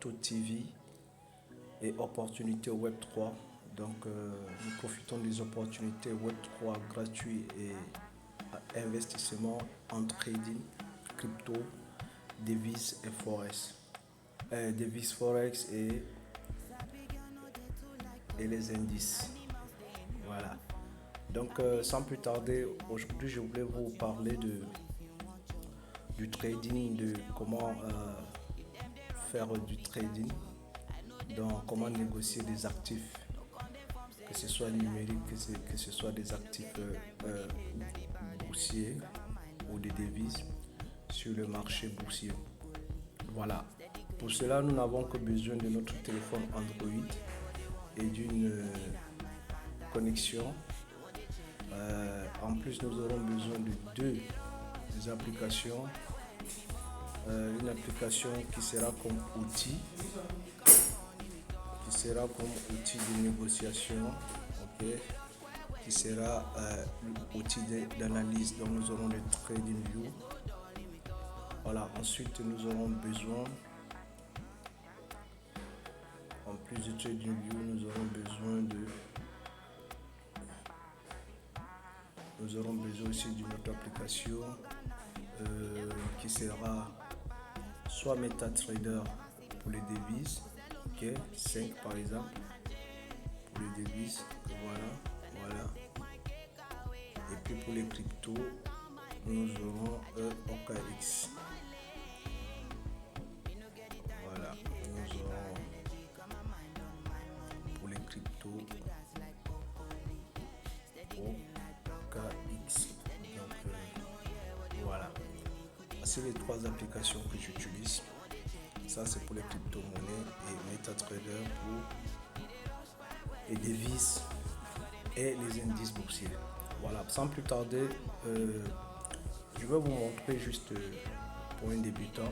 crypto TV et opportunités Web3. Donc, nous profitons des opportunités Web3 gratuites et investissement en trading, crypto, devises et forex. Devises forex et les indices. Voilà. Donc, sans plus tarder, aujourd'hui, je voulais vous parler du trading, de comment faire du trading, donc comment négocier des actifs, que ce soit numérique, que ce soit des actifs boursiers ou des devises sur le marché boursier. Voilà. Pour cela, nous n'avons que besoin de notre téléphone Android et d'une connexion. En plus, nous aurons besoin de deux applications. Une application qui sera comme outil, de négociation, ok, qui sera outil d'analyse. Donc nous aurons le TradingView. Voilà. Ensuite, nous aurons besoin, en plus de TradingView, nous aurons besoin aussi d'une autre application qui sera soit MetaTrader pour les devises, ok, 5 par exemple, pour les devises, voilà. Et puis pour les cryptos, nous aurons OKX. Voilà, nous aurons pour les cryptos OKX. Donc voilà. C'est les trois applications que j'utilise. Ça, c'est pour les crypto-monnaies et MetaTrader pour les devises et les indices boursiers. Voilà, sans plus tarder, je vais vous montrer juste pour un débutant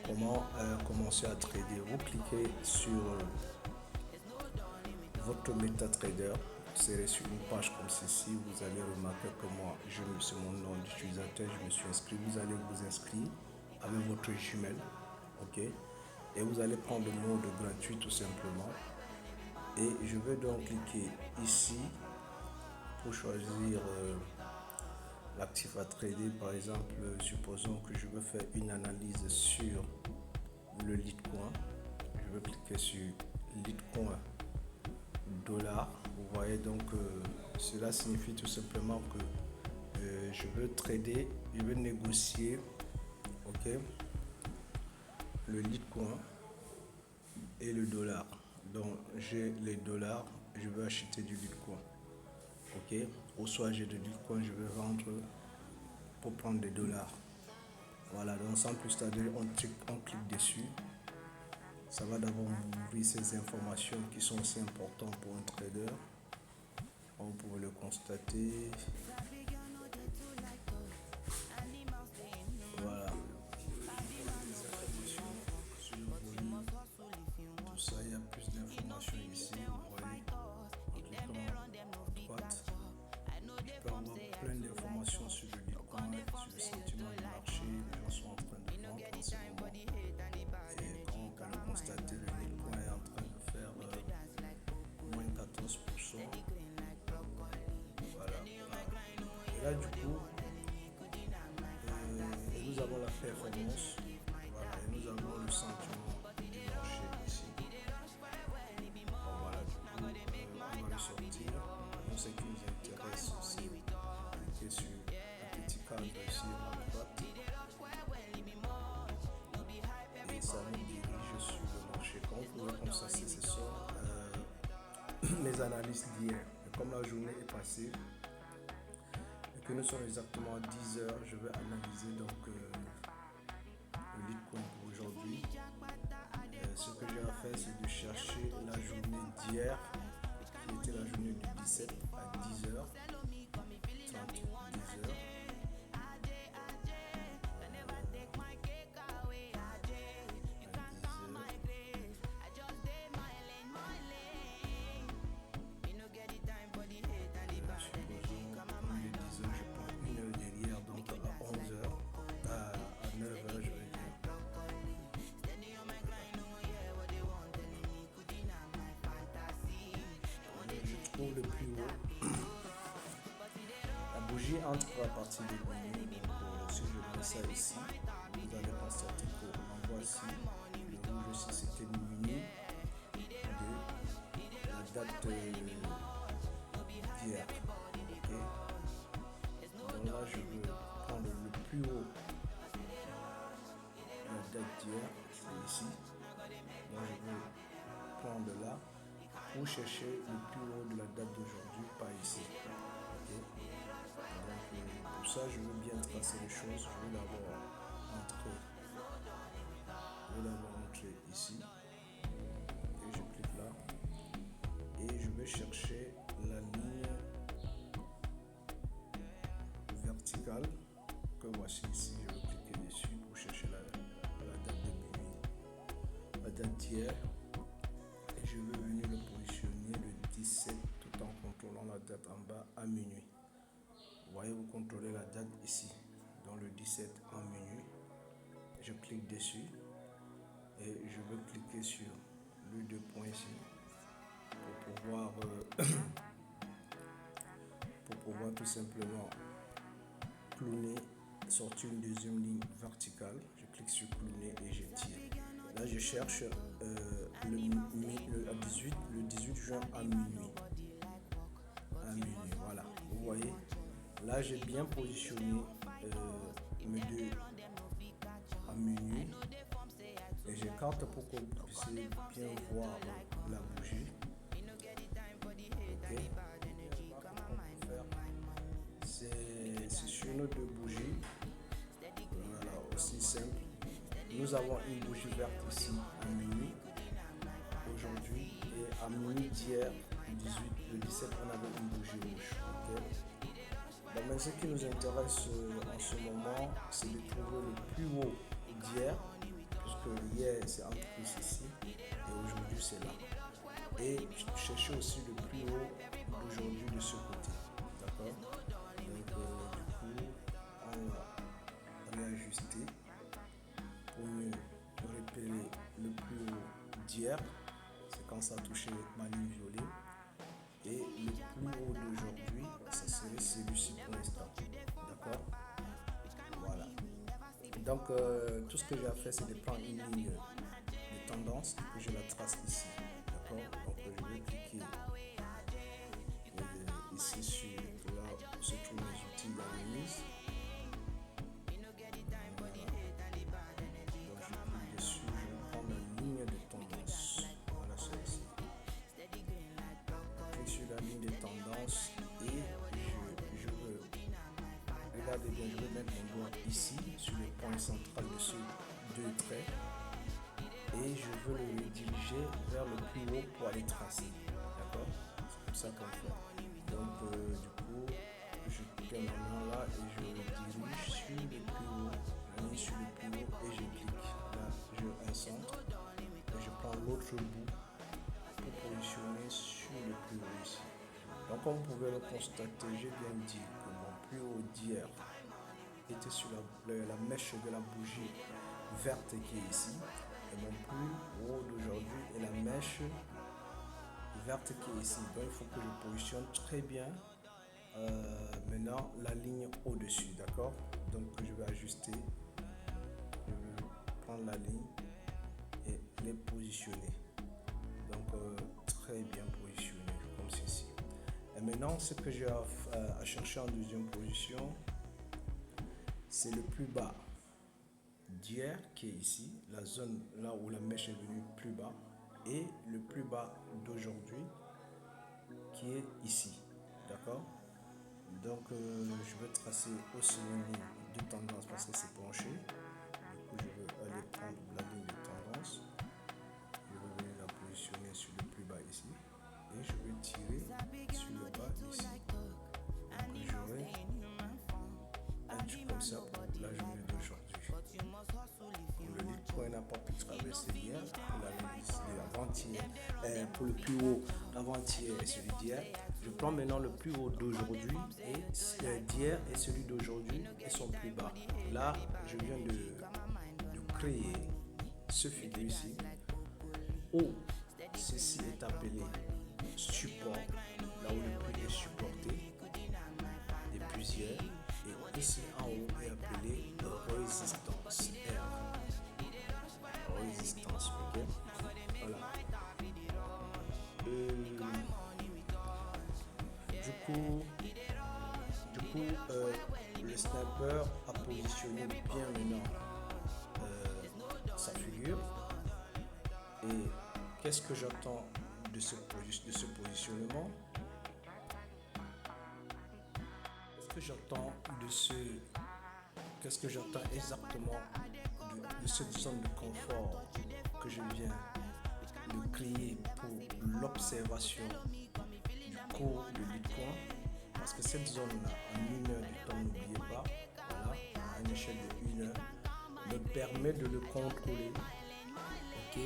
comment commencer à trader. Vous cliquez sur votre MetaTrader, c'est sur une page comme ceci. Vous allez remarquer que moi, c'est mon nom d'utilisateur, je me suis inscrit. Vous allez vous inscrire avec votre Gmail, ok, et vous allez prendre le mode gratuit tout simplement. Et je vais donc cliquer ici pour choisir l'actif à trader. Par exemple, supposons que je veux faire une analyse sur le Litecoin. Je vais cliquer sur Litecoin dollar. Vous voyez donc cela signifie tout simplement que je veux trader, je veux négocier, ok, le Litecoin et le dollar. Donc j'ai les dollars, je veux acheter du Litecoin, ok, ou soit j'ai de Litecoin, je veux vendre pour prendre des dollars. Voilà, donc sans plus tarder, on clique dessus. Ça va d'abord m'ouvrir ces informations qui sont aussi importantes pour un trader. Vous pouvez le constater. Voilà. Sur le volume, tout ça, il y a plus d'informations ici. Vous voyez, en cliquant à droite, je peux avoir plein d'informations sur le Bitcoin, sur le sentiment du marché. Les gens sont en train de vendre en ce moment. Et comme on peut le constater, le Bitcoin est en train de faire moins 14%. Voilà. Et là, du coup, nous avons la performance. Voilà. Et nous avons le sentiment du marché ici. Bon, voilà. Du coup, on va le sortir. Nous, ce qui nous intéresse, c'est cliquer sur le petit cadre ici à droite. Et ça nous dirige sur le marché. Comme vous pouvez constater, ce sont les analyses d'hier. Comme la journée est passée et que nous sommes exactement à 10 heures, je vais analyser donc le Litecoin pour aujourd'hui. Ce que j'ai à faire, c'est de chercher la journée d'hier, qui était la journée du 17 à 10 heures. 30, 10 heures. le plus haut. La bougie entre à partir de minuit. Donc, si je mets ça ici, vous allez constater que on voit ici, le rouge ici c'était minuit de la date d'hier. Okay. Donc là, je veux prendre le plus haut de la date d'hier, c'est ici. Donc je veux prendre là pour chercher le plus haut de la date d'aujourd'hui, pas ici. Okay. Donc pour ça, je veux bien tracer les choses. Je vais l'avoir montré ici. Et je clique là. Et je vais chercher la ligne verticale que voici ici. Je vais cliquer dessus pour chercher la date de minuit, la date d'hier. Et je vais venir le positionner le 17 tout en contrôlant la date en bas à minuit. Vous voyez, vous contrôlez la date ici, dans le 17 en minuit. Je clique dessus et je veux cliquer sur les deux points ici pour pouvoir tout simplement cloner, sortir une deuxième ligne verticale. Je clique sur cloner et je tire. Là, je cherche le 18 juin à minuit. Voilà. Vous voyez, là, j'ai bien positionné mes deux à minuit. Et j'écarte pour que vous puissiez bien voir la bougie. Ok. C'est sur nos deux bougies. Voilà, aussi simple. Nous avons une bougie verte ici à minuit aujourd'hui et à minuit d'hier, le 17, on avait une bougie rouge. Okay. Bon, mais ce qui nous intéresse en ce moment, c'est de trouver le plus haut d'hier, puisque hier c'est entre plus ici et aujourd'hui c'est là. Et chercher aussi le plus haut d'aujourd'hui de ce côté. D'accord. Donc du coup, on va réajuster pour mieux repérer le plus haut d'hier. C'est quand ça a touché ma ligne violet. Et le plus haut d'aujourd'hui, ça serait celui-ci pour l'instant. D'accord. Voilà. Donc tout ce que j'ai à faire, c'est de prendre une ligne de tendance et que je la trace ici. D'accord. Donc je vais cliquer ici sur là où se trouvent les outils d'analyse. Regardez bien, je vais mettre mon doigt ici sur le point central de ces deux traits et je veux le diriger vers le plus haut pour aller tracer. D'accord. C'est comme ça qu'on fait. Donc du coup, je tiens ma main là et je le dirige sur le plus haut. Je mets sur le plus haut et je clique. Là, je incentre et je prends l'autre bout pour positionner sur le plus haut ici. Donc comme vous pouvez le constater, j'ai bien dit que mon plus haut d'hier était sur la mèche de la bougie verte qui est ici. Et mon plus haut d'aujourd'hui est la mèche verte qui est ici. Donc il faut que je positionne très bien maintenant la ligne au-dessus. D'accord. Donc je vais ajuster. Je vais prendre la ligne et les positionner. Donc très bien positionné comme ceci. Et maintenant, ce que j'ai à chercher en deuxième position, c'est le plus bas d'hier qui est ici, la zone là où la mèche est venue plus bas, et le plus bas d'aujourd'hui qui est ici. D'accord. Donc, je vais tracer aussi une ligne de tendance parce que c'est penché. Du coup, je vais aller prendre la ligne de tendance. Je vais venir la positionner sur le plus bas ici. Et je vais tirer sur le bas ici. Donc j'aurai un truc comme ça pour la journée d'aujourd'hui. Le lead point n'a pas pu traverser hier. Pour la ligne de l'avant-hier, pour le plus haut d'avant-hier et celui d'hier. Je prends maintenant le plus haut d'aujourd'hui et d'hier et celui d'aujourd'hui et son plus bas. Là, je viens de créer ce figure ici où ceci est appelé support, là où le Le sniper a positionné bien maintenant sa figure. Et qu'est-ce que j'attends de ce positionnement? Qu'est-ce que j'attends exactement de cette zone de confort que je viens de créer pour l'observation du cours de Bitcoin? Parce que cette zone-là, en 1 heure du temps, n'oubliez pas, voilà, à une échelle de 1 heure, me permet de le contrôler, ok,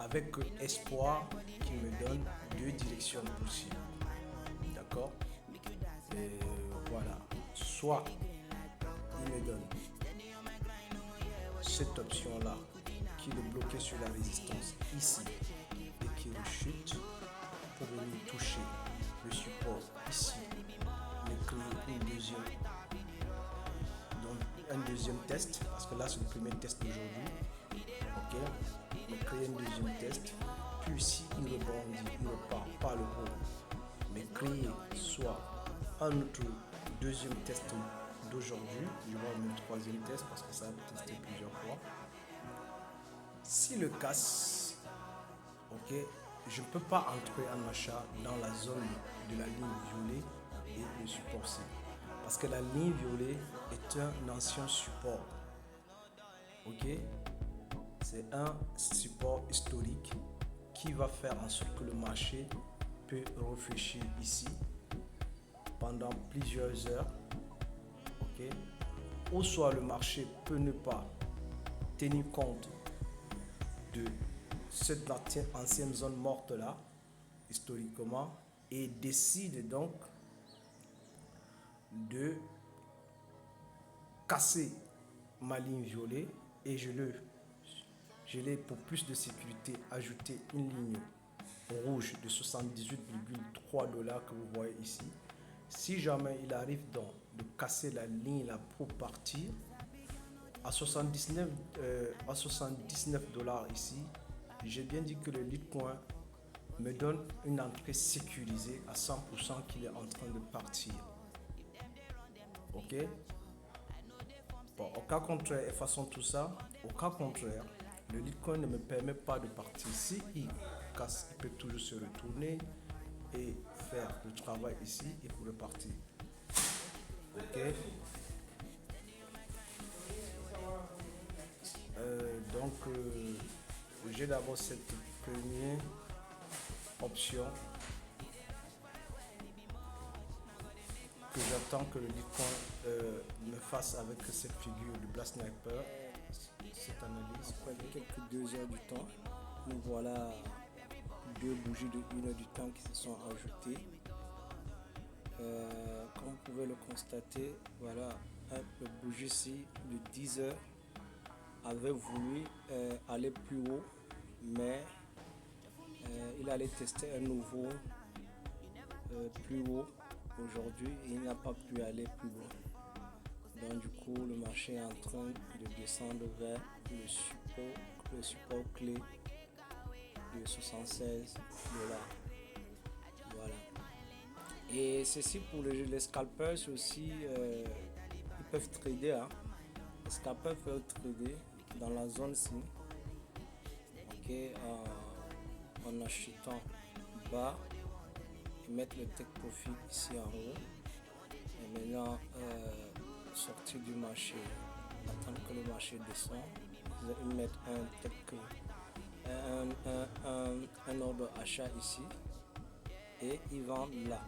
avec espoir qui me donne 2 directions possibles. D'accord? Et voilà. Soit il me donne cette option-là qui est bloquée sur la résistance ici et qui rechute pour venir toucher le support ici, me créer un deuxième test, parce que là c'est le premier test d'aujourd'hui, ok, me créer un deuxième test, puis si il rebondit, il repart par le haut, me créer soit un autre deuxième test d'aujourd'hui, je vais mon troisième test parce que ça a testé plusieurs fois. S'il le casse, ok, je ne peux pas entrer en achat dans la zone de la ligne violet et le support C. Parce que la ligne violet est un ancien support. Ok, c'est un support historique qui va faire en sorte que le marché peut réfléchir ici pendant plusieurs heures. Ok, ou soit le marché peut ne pas tenir compte de cette ancienne zone morte là, historiquement, et décide donc de casser ma ligne violet et je l'ai pour plus de sécurité ajouté une ligne rouge de 78,3 $ que vous voyez ici. Si jamais il arrive donc de casser la ligne là pour partir à 79 $ ici, j'ai bien dit que le Litecoin me donne une entrée sécurisée à 100% qu'il est en train de partir. Ok, bon, au cas contraire, effaçons tout ça. Au cas contraire, le Litecoin ne me permet pas de partir. Si il casse, il peut toujours se retourner et faire le travail ici et pour repartir. Ok, j'ai d'abord cette première option que j'attends que le Litecoin me fasse avec cette figure de Black Sniper. Cette analyse, après quelques 2 heures du temps, nous voilà 2 bougies de 1 heure du temps qui se sont ajoutées. Comme vous pouvez le constater, voilà, le bougie-ci de 10 heures avait voulu aller plus haut, mais il allait tester un nouveau plus haut aujourd'hui et il n'a pas pu aller plus haut. Donc du coup, le marché est en train de descendre vers le support clé de 76 $. Voilà. Et ceci pour les scalpers aussi, ils peuvent trader. Hein. Les scalpers peuvent trader dans la zone-ci, ok, en achetant bas et mettre le take profit ici en haut. Et maintenant, sortir du marché, attendre que le marché descende, ils mettent un ordre achat ici et ils vendent là.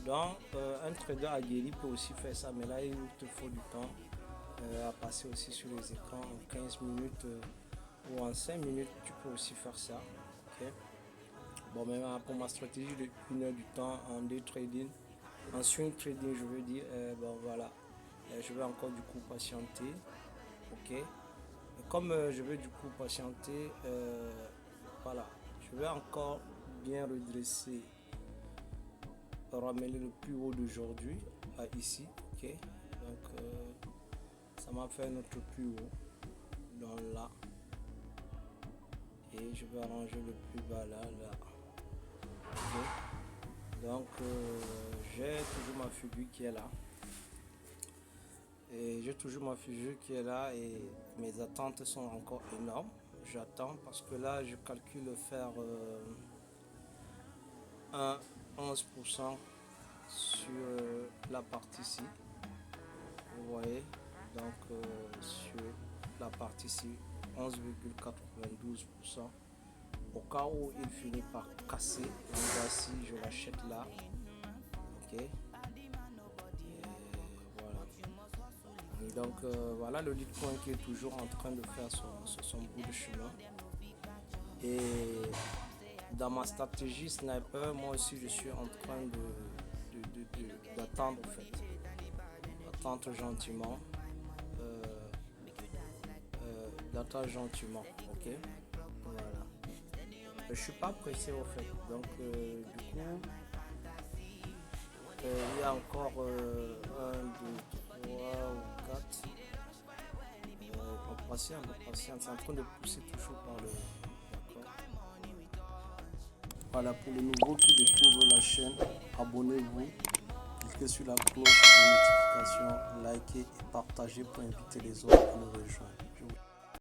Donc un trader aguerri peut aussi faire ça, mais là il te faut du temps à passer aussi sur les écrans en 15 minutes ou en 5 minutes, tu peux aussi faire ça. Okay? Bon, maintenant pour ma stratégie de 1 heure du temps en day trading, en swing trading, je veux dire, bon voilà, je vais encore du coup patienter. Ok, et comme je vais du coup patienter, voilà, je vais encore bien redresser, ramener le plus haut d'aujourd'hui à ici. Ok, donc ça m'a fait notre plus haut dans là et je vais arranger le plus bas là. Okay. Donc j'ai toujours ma figure qui est là. Et j'ai toujours ma figure qui est là et mes attentes sont encore énormes. J'attends parce que là, je calcule faire un 11% sur la partie ci. Vous voyez, donc sur la partie ci, 11,92%. Au cas où il finit par casser, voici, je l'achète là. Ok. Et voilà. Et donc voilà le Litecoin qui est toujours en train de faire son bout de chemin. Et dans ma stratégie sniper, moi aussi je suis en train d'attendre en fait. D'attendre gentiment. D'attendre gentiment. Ok. Voilà. Je suis pas pressé au fait. Donc du coup, il y a encore 1, 2, 3 ou 4. Patient, c'est en train de pousser toujours par le. D'accord. Voilà, pour les nouveaux qui découvrent la chaîne, abonnez-vous, cliquez sur la cloche de notification, likez et partagez pour inviter les autres à nous rejoindre.